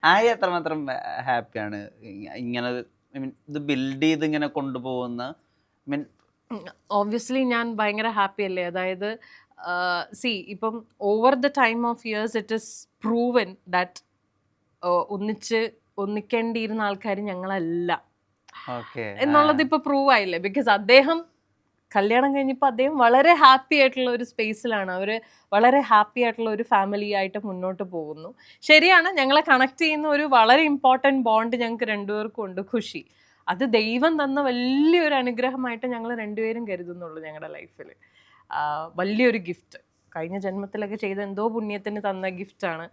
ആയി എത്രമാത്രം ഹാപ്പിയാണ് ഇങ്ങനെ ഐ മീൻ ഇത് ബിൽഡ് ചെയ്ത് ഇങ്ങനെ കൊണ്ടുപോകുന്ന ഐ മീൻ ഓബ്വിയസ്ലി ഞാൻ ഭയങ്കര ഹാപ്പി അല്ലേ. അതായത് ഇപ്പം over the time of years it is proven that ഒന്നിക്കേണ്ടിയിരുന്ന ആൾക്കാർ ഞങ്ങളല്ല ഓക്കെ എന്നുള്ളത് ഇപ്പൊ പ്രൂവ് ആയില്ലേ. ബിക്കോസ് അദ്ദേഹം കല്യാണം കഴിഞ്ഞപ്പോൾ അദ്ദേഹം വളരെ ഹാപ്പി ആയിട്ടുള്ള ഒരു സ്പേസിലാണ്. അവർ വളരെ ഹാപ്പി ആയിട്ടുള്ള ഒരു ഫാമിലി ആയിട്ട് മുന്നോട്ട് പോകുന്നു. ശരിയാണ്, ഞങ്ങളെ കണക്ട് ചെയ്യുന്ന ഒരു വളരെ ഇമ്പോർട്ടൻറ്റ് ബോണ്ട് ഞങ്ങൾക്ക് രണ്ടുപേർക്കും ഉണ്ട്, ഖുഷി. അത് ദൈവം തന്ന വലിയൊരു അനുഗ്രഹമായിട്ട് ഞങ്ങൾ രണ്ടുപേരും കരുതുന്നുള്ളൂ ഞങ്ങളുടെ ലൈഫിൽ. വലിയൊരു ഗിഫ്റ്റ്, കഴിഞ്ഞ ജന്മത്തിലൊക്കെ ചെയ്ത എന്തോ പുണ്യത്തിന് തന്ന ഗിഫ്റ്റാണ്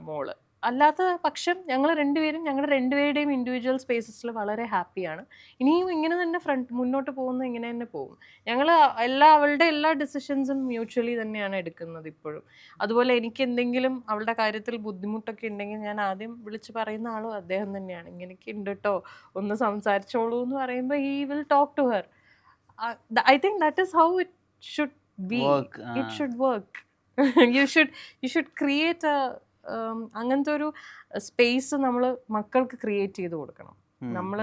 മോള്. അല്ലാത്ത പക്ഷം ഞങ്ങൾ രണ്ടുപേരും ഞങ്ങളുടെ രണ്ടുപേരുടെയും ഇൻഡിവിജ്വൽ സ്പേസസിൽ വളരെ ഹാപ്പിയാണ്. ഇനിയും ഇങ്ങനെ തന്നെ മുന്നോട്ട് പോകുന്നത് ഇങ്ങനെ തന്നെ പോകും. ഞങ്ങൾ അവളുടെ എല്ലാ ഡിസിഷൻസും മ്യൂച്വലി തന്നെയാണ് എടുക്കുന്നത് ഇപ്പോഴും. അതുപോലെ എനിക്ക് എന്തെങ്കിലും അവളുടെ കാര്യത്തിൽ ബുദ്ധിമുട്ടൊക്കെ ഉണ്ടെങ്കിൽ ഞാൻ ആദ്യം വിളിച്ച് പറയുന്ന ആളും അദ്ദേഹം തന്നെയാണ്. ഇങ്ങനെയൊക്കെ ഉണ്ട് കേട്ടോ, ഒന്ന് സംസാരിച്ചോളൂ എന്ന് പറയുമ്പോൾ he will talk to her. I think that is how it should be. It should work. You should create അങ്ങനത്തെ ഒരു സ്പേസ് നമ്മൾ മക്കൾക്ക് ക്രിയേറ്റ് ചെയ്ത് കൊടുക്കണം. നമ്മൾ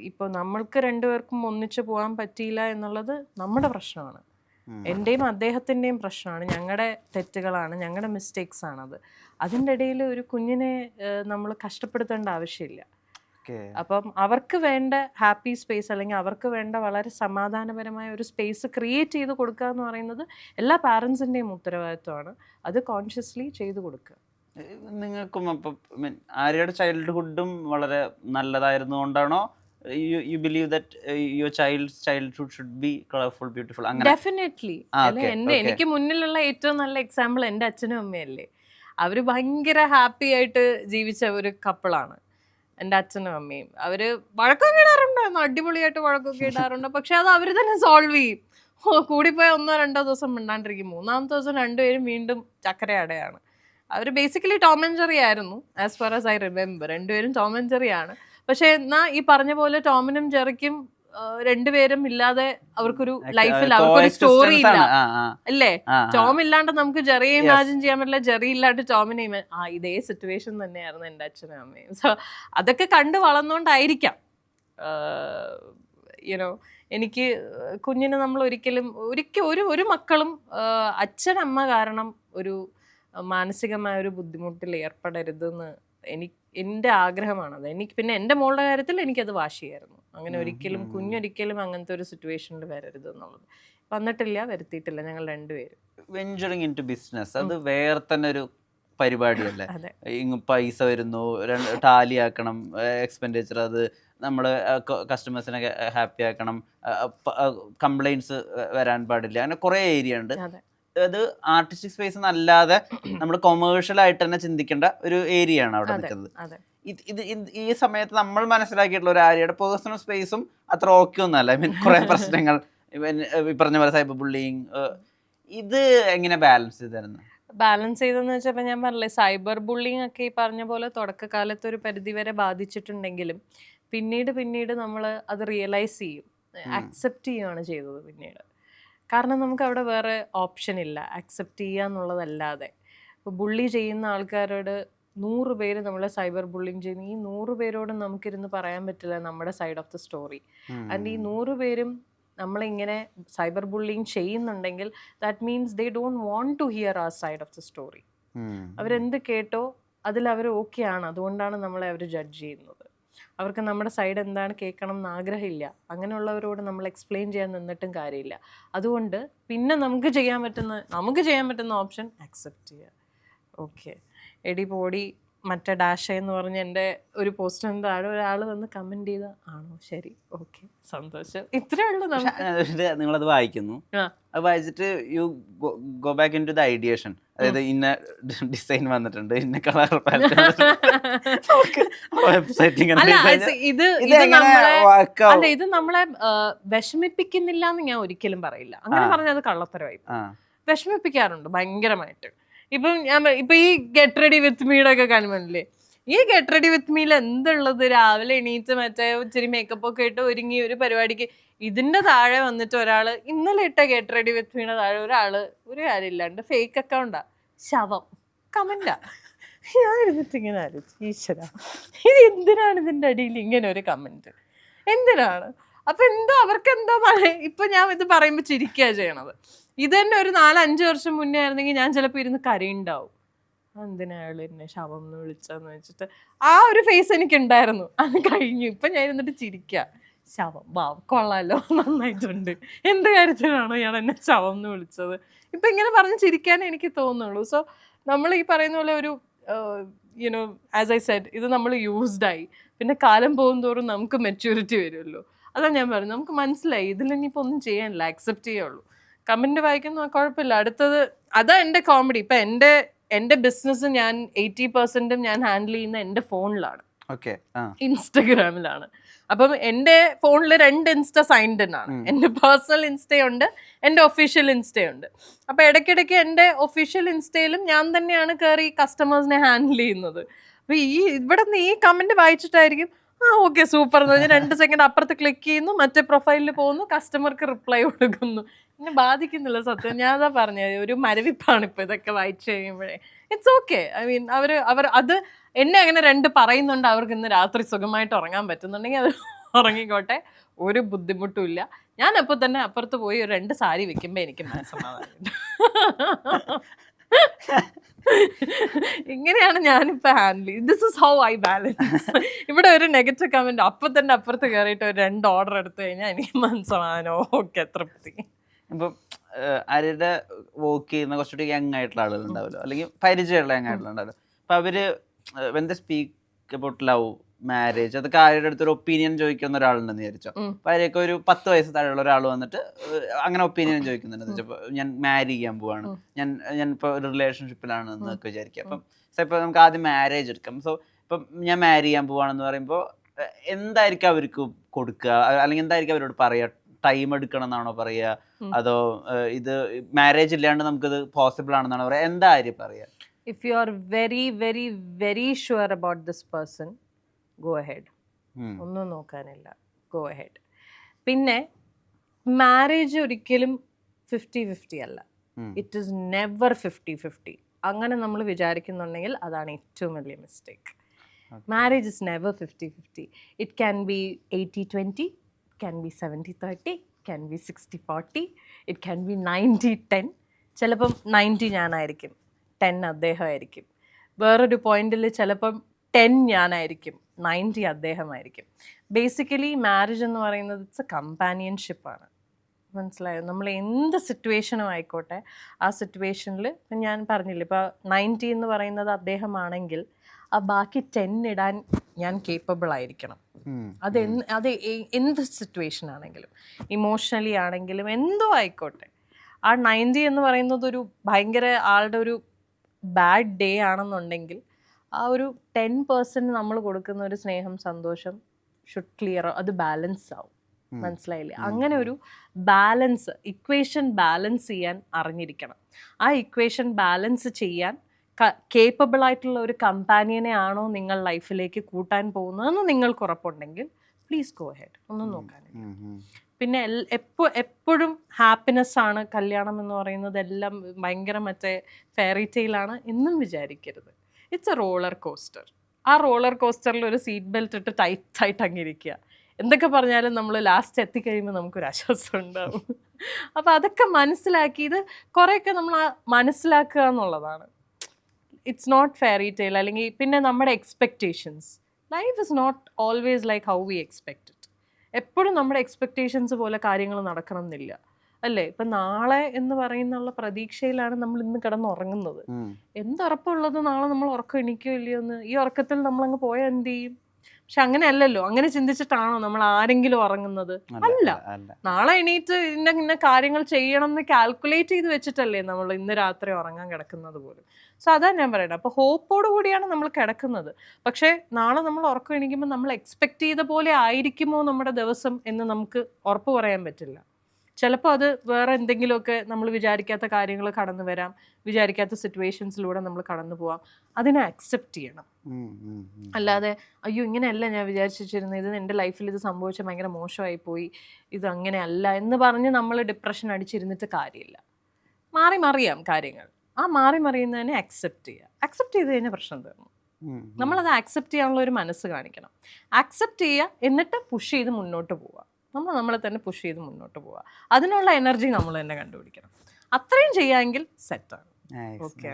ഇപ്പോൾ നമ്മൾക്ക് രണ്ടുപേർക്കും ഒന്നിച്ചു പോകാൻ പറ്റിയില്ല എന്നുള്ളത് നമ്മുടെ പ്രശ്നമാണ്, എൻ്റെയും അദ്ദേഹത്തിൻ്റെയും പ്രശ്നമാണ്, ഞങ്ങളുടെ തെറ്റുകളാണ്, ഞങ്ങളുടെ മിസ്റ്റേക്സ് ആണത്. അതിൻ്റെ ഇടയിൽ ഒരു കുഞ്ഞിനെ നമ്മൾ കഷ്ടപ്പെടുത്തേണ്ട ആവശ്യമില്ല. അപ്പം അവർക്ക് വേണ്ട ഹാപ്പി സ്പേസ് അല്ലെങ്കിൽ അവർക്ക് വേണ്ട വളരെ സമാധാനപരമായ ഒരു സ്പേസ് ക്രിയേറ്റ് ചെയ്ത് കൊടുക്കുക എന്ന് പറയുന്നത് എല്ലാ പാരൻസിൻ്റെയും ഉത്തരവാദിത്വമാണ്. അത് കോൺഷ്യസ്ലി ചെയ്തു കൊടുക്കുക. നിങ്ങൾക്കും അപ്പം മീൻ ആര്യയുടെ ചൈൽഡ്ഹുഡും വളരെ നല്ലതായിരുന്നു കൊണ്ടാണോ you believe that your childhood should be colourful beautiful? അങ്ങനെ ഡെഫിനറ്റ്ലി. എനിക്ക് മുന്നിലുള്ള ഏറ്റവും നല്ല എക്സാമ്പിൾ എൻ്റെ അച്ഛനും അമ്മയല്ലേ. അവർ ഭയങ്കര ഹാപ്പി ആയിട്ട് ജീവിച്ച ഒരു കപ്പിളാണ് എൻ്റെ അച്ഛനും അമ്മയും. അവർ വഴക്കൊക്കെ ഇടാറുണ്ടായിരുന്നു, അടിപൊളിയായിട്ട് വഴക്കൊക്കെ ഇടാറുണ്ട്. പക്ഷെ അത് അവർ തന്നെ സോൾവ് ചെയ്യും. കൂടിപ്പോയ 1-2 ദിവസം മിണ്ടാണ്ടിരിക്കും, 3-ാമത്തെ ദിവസം രണ്ടുപേരും വീണ്ടും ചക്കരയടയാണ്. അവർ ബേസിക്കലി ടോം ആൻഡ് ജെറി ആയിരുന്നു, as far as I remember. രണ്ടുപേരും ടോം ആൻഡ് ജെറി ആണ്. പക്ഷെ എന്നാൽ ഈ പറഞ്ഞ പോലെ ടോമിനും ജെറിക്കും രണ്ടുപേരും ഇല്ലാതെ അവർക്കൊരു ലൈഫിൽ അവർക്കൊരു സ്റ്റോറി ഇല്ല അല്ലേ. ടോം ഇല്ലാണ്ട് നമുക്ക് ജെറിയെ ഇമാജിൻ ചെയ്യാൻ പറ്റില്ല, ജെറി ഇല്ലാണ്ട് ടോമിനെ ഇതേ സിറ്റുവേഷൻ തന്നെയായിരുന്നു എൻ്റെ അച്ഛനും അമ്മയും. സോ അതൊക്കെ കണ്ട് വളർന്നുകൊണ്ടായിരിക്കാം യുനോ എനിക്ക് കുഞ്ഞിനെ നമ്മൾ ഒരു മക്കളും അച്ഛനമ്മ കാരണം ഒരു മാനസികമായ ഒരു ബുദ്ധിമുട്ടിൽ ഏർപ്പെടരുതെന്ന് എൻ്റെ ആഗ്രഹമാണത്. പിന്നെ എൻ്റെ മോളുടെ കാര്യത്തിൽ എനിക്കത് വാശിയായിരുന്നു. അങ്ങനെ കുഞ്ഞൊരിക്കലും അങ്ങനത്തെ ഒരു സിറ്റുവേഷനിൽ വരരുത് എന്നുള്ളത്. വന്നിട്ടില്ല, വരുത്തിയിട്ടില്ല. ഞങ്ങൾ രണ്ടുപേരും വെഞ്ചറിങ് ഇൻ ടു ബിസിനസ് അത് വേറെ തന്നെ ഒരു പരിപാടിയല്ലേ. ഇങ്ങ് പൈസ വരുന്നു, ടാലി ആക്കണം എക്സ്പെൻഡിച്ചർ, അത് നമ്മൾ കസ്റ്റമേഴ്സിനെ ഹാപ്പി ആക്കണം, കംപ്ലൈൻറ്റ്സ് വരാൻ പാടില്ല, അങ്ങനെ കുറേ ഏരിയ ഉണ്ട്. അത് ആർട്ടിസ്റ്റിക് സ്പേസ് എന്നല്ലാതെ നമ്മൾ കൊമേഴ്ഷ്യൽ ആയിട്ട് തന്നെ ചിന്തിക്കേണ്ട ഒരു ഏരിയ ആണ് അവിടെ നിൽക്കുന്നത്. ഈ സമയത്ത് നമ്മൾ മനസ്സിലാക്കിയിട്ടുള്ള ഒരു ആര്യയുടെ പേഴ്സണൽ സ്പേസും അത്ര ഓക്കെ ഒന്നല്ല. ഐ മീൻ കുറേ പ്രശ്നങ്ങൾ, പറഞ്ഞ പോലെ സൈബർ ബുള്ളിങ്, ഇത് എങ്ങനെ ബാലൻസ് ചെയ്തെന്ന് വെച്ചപ്പോൾ ഞാൻ പറഞ്ഞില്ലേ, സൈബർ ബുള്ളിങ് ഒക്കെ ഈ പറഞ്ഞ പോലെ തുടക്കകാലത്ത് ഒരു പരിധിവരെ ബാധിച്ചിട്ടുണ്ടെങ്കിലും പിന്നീട് നമ്മൾ അത് റിയലൈസ് ചെയ്യും, അക്സെപ്റ്റ് ചെയ്യുകയാണ് ചെയ്തത് പിന്നീട്. കാരണം നമുക്ക് അവിടെ വേറെ ഓപ്ഷൻ ഇല്ല അക്സെപ്റ്റ് ചെയ്യുക എന്നുള്ളതല്ലാതെ. ഇപ്പോൾ ബുള്ളി ചെയ്യുന്ന ആൾക്കാരോട് 100 പേര് നമ്മളെ സൈബർ ബുള്ളിങ് ചെയ്യുന്നു, ഈ 100 പേരോടും നമുക്കിരുന്ന് പറയാൻ പറ്റില്ല നമ്മുടെ side of the story. And ഈ 100 പേരും നമ്മളിങ്ങനെ സൈബർ ബുള്ളിങ് ചെയ്യുന്നുണ്ടെങ്കിൽ that means they don't want to hear അവർ സൈഡ് ഓഫ് ദ സ്റ്റോറി. അവരെന്ത് കേട്ടോ അതിൽ അവർ ഓക്കെ ആണ്, അതുകൊണ്ടാണ് നമ്മളെ അവർ ജഡ്ജ് ചെയ്യുന്നത്. അവർക്ക് നമ്മുടെ സൈഡ് എന്താണ് കേൾക്കണം എന്ന് ആഗ്രഹമില്ല. അങ്ങനെയുള്ളവരോട് നമ്മൾ എക്സ്പ്ലെയിൻ ചെയ്യാൻ നിന്നിട്ടും കാര്യമില്ല. അതുകൊണ്ട് പിന്നെ നമുക്ക് ചെയ്യാൻ പറ്റുന്ന ഓപ്ഷൻ അക്സെപ്റ്റ് ചെയ്യുക. ഓക്കെ, എടി പോടി മറ്റേ ഡാഷ എന്ന് പറഞ്ഞ് എൻ്റെ ഒരു പോസ്റ്റിന് താഴെ ഒരാൾ വന്ന് കമൻറ്റ് ചെയ്ത ആണോ ശരി, ഓക്കെ, സന്തോഷം, ഇത്രേ ഉള്ളൂ. നിങ്ങളത് വായിക്കുന്നു, അത് വായിച്ചിട്ട് you go back into the ideation. അതായത് ഇന്ന ഡിസൈൻ വന്നിട്ടുണ്ട്, ഇന്ന കളർ ഇത് നമ്മളെ വിഷമിപ്പിക്കുന്നില്ല എന്ന് ഞാൻ ഒരിക്കലും പറയില്ല. അങ്ങനെ പറഞ്ഞാൽ അത് കള്ളത്തരമായി. വിഷമിപ്പിക്കാറുണ്ട് ഭയങ്കരമായിട്ട്. ഇപ്പൊ ഈ ഗെറ്റ് റെഡി വിത്ത് മീയുടെ ഒക്കെ കാണുമ്പോഴല്ലേ, ഈ ഗെറ്റ് റെഡി വിത്ത് മീയിൽ എന്തുള്ളത്, രാവിലെ എണീറ്റ് മറ്റേ ഇച്ചിരി മേക്കപ്പ് ഒക്കെ ഇട്ട് ഒരുങ്ങി ഒരു പരിപാടിക്ക് ഇതിന്റെ താഴെ വന്നിട്ട് ഒരാള് ഇന്നലെ ഇട്ട ഗെറ്റ് റെഡി വിത്ത് മീയുടെ താഴെ ഒരാള് ഒരു കാര്യമില്ലാണ്ട് ഫേക്ക് അക്കൗണ്ടാ, ശവം കമന്റാ. ഞാൻ ഇരുന്നിട്ട് ഇങ്ങനെ ആലോചിച്ചു, ഈശ്വരാ ഇത് എന്തിനാണ് ഇതിൻ്റെ അടിയിൽ ഇങ്ങനെ ഒരു കമൻറ്റ്, എന്തിനാണ്? അപ്പൊ എന്തോ അവർക്ക് എന്തോ ഇപ്പൊ ഞാൻ ഇത് പറയുമ്പോൾ ചിരിക്കുക ചെയ്യണത്. ഇത് തന്നെ ഒരു 4-5 വർഷം മുന്നേ ആയിരുന്നെങ്കിൽ ഞാൻ ചിലപ്പോൾ ഇരുന്ന് കരയുണ്ടാവും. എന്തിനാ അയാൾ എന്നെ ശവം എന്ന് വിളിച്ചെന്ന് വെച്ചിട്ട് ആ ഒരു ഫേസ് എനിക്ക് ഉണ്ടായിരുന്നു. അത് കഴിഞ്ഞു. ഇപ്പൊ ഞാൻ ഇരുന്നിട്ട് ചിരിക്കുക, ശവം കൊള്ളാലോ, നന്നായിട്ടുണ്ട്, എന്ത് കാര്യത്തിനാണോ ഇയാൾ എന്നെ ശവം എന്ന് വിളിച്ചത്? ഇപ്പൊ ഇങ്ങനെ പറഞ്ഞ് ചിരിക്കാനേ എനിക്ക് തോന്നുള്ളൂ. സോ നമ്മൾ ഈ പറയുന്ന പോലെ ഒരു യുനോ ആസ് ഐ സെഡ്, ഇത് നമ്മൾ യൂസ്ഡായി. പിന്നെ കാലം പോകുന്തോറും നമുക്ക് മെച്യൂരിറ്റി വരുമല്ലോ. അതാണ് ഞാൻ പറയുന്നത്, നമുക്ക് മനസ്സിലായി ഇതിലിനിപ്പോൾ ഒന്നും ചെയ്യാനില്ല, അക്സെപ്റ്റ് ചെയ്യുള്ളൂ. കമൻറ്റ് വായിക്കുന്ന കുഴപ്പമില്ല. അടുത്തത് അതാ എൻ്റെ കോമഡി. ഇപ്പം എൻ്റെ ബിസിനസ് ഞാൻ 80% ഞാൻ ഹാൻഡിൽ ചെയ്യുന്ന എൻ്റെ ഫോണിലാണ്, ഇൻസ്റ്റഗ്രാമിലാണ്. അപ്പം എൻ്റെ ഫോണിൽ 2 ഇൻസ്റ്റ സൈൻഡ് ആണ്. എൻ്റെ പേഴ്സണൽ ഇൻസ്റ്റയുണ്ട്, എൻ്റെ ഒഫീഷ്യൽ ഇൻസ്റ്റയുണ്ട്. അപ്പം ഇടയ്ക്കിടയ്ക്ക് എൻ്റെ ഒഫീഷ്യൽ ഇൻസ്റ്റയിലും ഞാൻ തന്നെയാണ് കയറി കസ്റ്റമേഴ്സിനെ ഹാൻഡിൽ ചെയ്യുന്നത്. അപ്പോൾ ഇവിടെ നിന്ന് ഈ കമൻറ്റ് വായിച്ചിട്ടായിരിക്കും ഓക്കെ സൂപ്പർ എന്ന് പറഞ്ഞാൽ 2 സെക്കൻഡ് അപ്പുറത്ത് ക്ലിക്ക് ചെയ്യുന്നു, മറ്റേ പ്രൊഫൈലിൽ പോകുന്നു, കസ്റ്റമർക്ക് റിപ്ലൈ കൊടുക്കുന്നു. എന്നെ ബാധിക്കുന്നില്ല സത്യം. ഞാൻ അതാ പറഞ്ഞത്, ഒരു മരവിപ്പാണ് ഇപ്പൊ ഇതൊക്കെ വായിച്ചു കഴിയുമ്പോഴേ. It's okay. ഐ മീൻ അവർ അത് എന്നെ അങ്ങനെ 2 പറയുന്നുണ്ട്, അവർക്ക് ഇന്ന് രാത്രി സുഖമായിട്ട് ഉറങ്ങാൻ പറ്റുന്നുണ്ടെങ്കിൽ അത് ഉറങ്ങിക്കോട്ടെ, ഒരു ബുദ്ധിമുട്ടും ഇല്ല. ഞാൻ അപ്പോൾ തന്നെ അപ്പുറത്ത് പോയി ഒരു 2 സാരി വെക്കുമ്പോൾ എനിക്ക് മനസ്സമാധാനം. ഇങ്ങനെയാണ് ഞാനിപ്പോൾ ഹാൻഡിൽ ചെയ്ത്. This is how I balance. ഇവിടെ ഒരു നെഗറ്റീവ് കമൻറ്റ് അപ്പം തന്നെ അപ്പുറത്ത് കയറിയിട്ട് ഒരു 2 ഓർഡർ എടുത്തു കഴിഞ്ഞാൽ എനിക്ക് മനസ്സമാധാനം, ഓക്കെ, തൃപ്തി. ഇപ്പം ആരുടെ വർക്ക് ചെയ്യുന്ന കുറച്ചുകൂടി യങ് ആയിട്ടുള്ള ആളുകളുണ്ടാവുമല്ലോ, അല്ലെങ്കിൽ പരിചയമുള്ള യങ് ആയിട്ടുള്ള ഉണ്ടാവുമല്ലോ. അപ്പം അവര് when the speak about love, marriage, അതൊക്കെ ആരുടെ അടുത്തൊരു ഒപ്പീനിയൻ ചോദിക്കുന്ന ഒരാളുണ്ടെന്ന് വിചാരിച്ചോ. അപ്പം അവരെയൊക്കെ ഒരു 10 വയസ്സ് താഴെയുള്ള ഒരാൾ വന്നിട്ട് അങ്ങനെ ഒപ്പീനിയൻ ചോദിക്കുന്നുണ്ട്. വെച്ചപ്പോൾ ഞാൻ മാരി ചെയ്യാൻ പോവാണ്, ഞാൻ ഇപ്പോൾ ഒരു റിലേഷൻഷിപ്പിലാണ് എന്നൊക്കെ വിചാരിക്കുക. അപ്പം ഇപ്പോൾ നമുക്ക് ആദ്യം മാരേജ് എടുക്കാം. സോ ഇപ്പം ഞാൻ മാരി ചെയ്യാൻ പോവാണെന്ന് പറയുമ്പോൾ എന്തായിരിക്കും അവർക്ക് കൊടുക്കുക, അല്ലെങ്കിൽ എന്തായിരിക്കും അവരോട് പറയുക? ടൈം എടുക്കണം എന്നാണോ പറയുക, അതോ ഇത് മാരേജ് ഇല്ലാണ്ട് നമുക്കിത് പോസിബിൾ ആണെന്നാണോ പറയുക? എന്താ കാര്യം പറയുക? If you are very very very sure about this person, go ahead. ഒന്നും നോക്കാനില്ല, ഗോ അഹെഡ്. പിന്നെ മാരേജ് ഒരിക്കലും 50-50 അല്ല. It is never 50-50. അങ്ങനെ നമ്മൾ വിചാരിക്കുന്നുണ്ടെങ്കിൽ അതാണ് ഏറ്റവും വലിയ mistake. Marriage is never 50-50. It can be 80-20, can be 70-30, can be 60-40, it can be 90-10. ചിലപ്പം 90 ഞാനായിരിക്കും, 10 അദ്ദേഹമായിരിക്കും. വേറൊരു പോയിന്റിൽ ചിലപ്പം 10 ഞാനായിരിക്കും, 90 അദ്ദേഹമായിരിക്കും. ബേസിക്കലി മാരേജ് എന്ന് പറയുന്നത് ഇറ്റ്സ് എ കമ്പാനിയൻഷിപ്പാണ്. മനസ്സിലായോ? നമ്മൾ എന്ത് സിറ്റുവേഷനും ആയിക്കോട്ടെ, ആ സിറ്റുവേഷനിൽ ഇപ്പം ഞാൻ പറഞ്ഞില്ലേ, ഇപ്പോൾ 90 എന്ന് പറയുന്നത് അദ്ദേഹമാണെങ്കിൽ ആ ബാക്കി 10 ഇടാൻ ഞാൻ കേപ്പബിൾ ആയിരിക്കണം. അത് എന്ത് സിറ്റുവേഷൻ ആണെങ്കിലും, ഇമോഷണലി ആണെങ്കിലും എന്തോ ആയിക്കോട്ടെ, ആ 90 എന്ന് പറയുന്നത് ഒരു ഭയങ്കര ആളുടെ ഒരു ബാഡ് ഡേ ആണെന്നുണ്ടെങ്കിൽ ആ ഒരു 10% നമ്മൾ കൊടുക്കുന്ന ഒരു സ്നേഹം, സന്തോഷം ഷുഡ് ക്ലിയർ, അത് ബാലൻസ് ആവും. മനസ്സിലായില്ലേ? അങ്ങനെ ഒരു ബാലൻസ്, ഇക്വേഷൻ ബാലൻസ് ചെയ്യാൻ അറിഞ്ഞിരിക്കണം. ആ ഇക്വേഷൻ ബാലൻസ് ചെയ്യാൻ കേപ്പബിൾ ആയിട്ടുള്ള ഒരു കമ്പാനിയനെ ആണോ നിങ്ങൾ ലൈഫിലേക്ക് കൂട്ടാൻ പോകുന്നതെന്ന് നിങ്ങൾക്ക് ഉറപ്പുണ്ടെങ്കിൽ പ്ലീസ് ഗോ ഹെഡ്, ഒന്നും നോക്കാനില്ല. പിന്നെ എപ്പോഴും ഹാപ്പിനെസ് ആണ് കല്യാണം എന്ന് പറയുന്നത്, എല്ലാം ഭയങ്കര മറ്റേ ഫെയറി ടെയിലാണ് എന്നും വിചാരിക്കരുത്. It's A roller coaster. ആ റോളർ കോസ്റ്ററിൽ ഒരു സീറ്റ് ബെൽറ്റ് ഇട്ട് ടൈറ്റായിട്ട് അങ്ങിരിക്കുക. എന്തൊക്കെ പറഞ്ഞാലും നമ്മൾ ലാസ്റ്റ് എത്തിക്കഴിയുമ്പോൾ നമുക്കൊരു ആശ്വാസം ഉണ്ടാവും. അപ്പോൾ അതൊക്കെ മനസ്സിലാക്കി, ഇത് കുറേയൊക്കെ നമ്മൾ മനസ്സിലാക്കുക എന്നുള്ളതാണ്. It's not fairy tale. അല്ലെങ്കിൽ പിന്നെ നമ്മുടെ expectations, life is not always like how we expect it. എപ്പോഴും നമ്മുടെ എക്സ്പെക്റ്റേഷൻസ് പോലെ കാര്യങ്ങൾ നടക്കണം എന്നില്ല, അല്ലേ? ഇപ്പം നാളെ എന്ന് പറയുന്നുള്ള പ്രതീക്ഷയിലാണ് നമ്മൾ ഇന്ന് കിടന്നുറങ്ങുന്നത്. എന്തുറപ്പുള്ളത് നാളെ നമ്മൾ ഉറക്കം എണീക്കോ ഇല്ലയോ എന്ന്? ഈ ഉറക്കത്തിൽ നമ്മളങ്ങ് പോയാൽ എന്ത് ചെയ്യും? പക്ഷെ അങ്ങനെ അല്ലല്ലോ. അങ്ങനെ ചിന്തിച്ചിട്ടാണോ നമ്മൾ ആരെങ്കിലും ഉറങ്ങുന്നത്? അല്ല. നാളെ എണീറ്റ് ഇന്ന കാര്യങ്ങൾ ചെയ്യണം എന്ന് കാൽക്കുലേറ്റ് ചെയ്ത് വെച്ചിട്ടല്ലേ നമ്മൾ ഇന്ന് രാത്രി ഉറങ്ങാൻ കിടക്കുന്നത് പോലും. സോ അതാ ഞാൻ പറയുന്നത്. അപ്പോൾ ഹോപ്പോട് കൂടിയാണ് നമ്മൾ കിടക്കുന്നത്. പക്ഷേ നാളെ നമ്മൾ ഉറക്കം എണീക്കുമ്പോൾ നമ്മൾ എക്സ്പെക്റ്റ് ചെയ്ത പോലെ ആയിരിക്കുമോ നമ്മുടെ ദിവസം എന്ന് നമുക്ക് ഉറപ്പ് പറയാൻ പറ്റില്ല. ചിലപ്പോൾ അത് വേറെ എന്തെങ്കിലുമൊക്കെ നമ്മൾ വിചാരിക്കാത്ത കാര്യങ്ങൾ കടന്നു വരാം, വിചാരിക്കാത്ത സിറ്റുവേഷൻസിലൂടെ നമ്മൾ കടന്നു പോവാം. അതിനെ അക്സെപ്റ്റ് ചെയ്യണം. അല്ലാതെ അയ്യോ ഇങ്ങനെയല്ല ഞാൻ വിചാരിച്ചിരുന്നത്, ഇത് എൻ്റെ ലൈഫിൽ ഇത് സംഭവിച്ച ഭയങ്കര മോശമായി പോയി, ഇത് അങ്ങനെയല്ല എന്ന് പറഞ്ഞ് നമ്മൾ ഡിപ്രഷൻ അടിച്ചിരുന്നിട്ട് കാര്യമില്ല. മാറിയാം കാര്യങ്ങൾ. ആ മാറി മറിയുന്നതിനെ അക്സെപ്റ്റ് ചെയ്യുക. അക്സെപ്റ്റ് ചെയ്ത് കഴിഞ്ഞാൽ പ്രശ്നം തീർന്നു. നമ്മളത് ആക്സെപ്റ്റ് ചെയ്യാനുള്ള ഒരു മനസ്സ് കാണിക്കണം. ആക്സെപ്റ്റ് ചെയ്യുക, എന്നിട്ട് പുഷ് ചെയ്ത് മുന്നോട്ട് പോവുക. നമ്മളെ തന്നെ പുഷ് ചെയ്ത് മുന്നോട്ട് പോവുക. അതിനുള്ള എനർജി നമ്മൾ തന്നെ കണ്ടുപിടിക്കണം. അത്രയും ചെയ്യാമെങ്കിൽ സെറ്റാണ്. ഓക്കെ.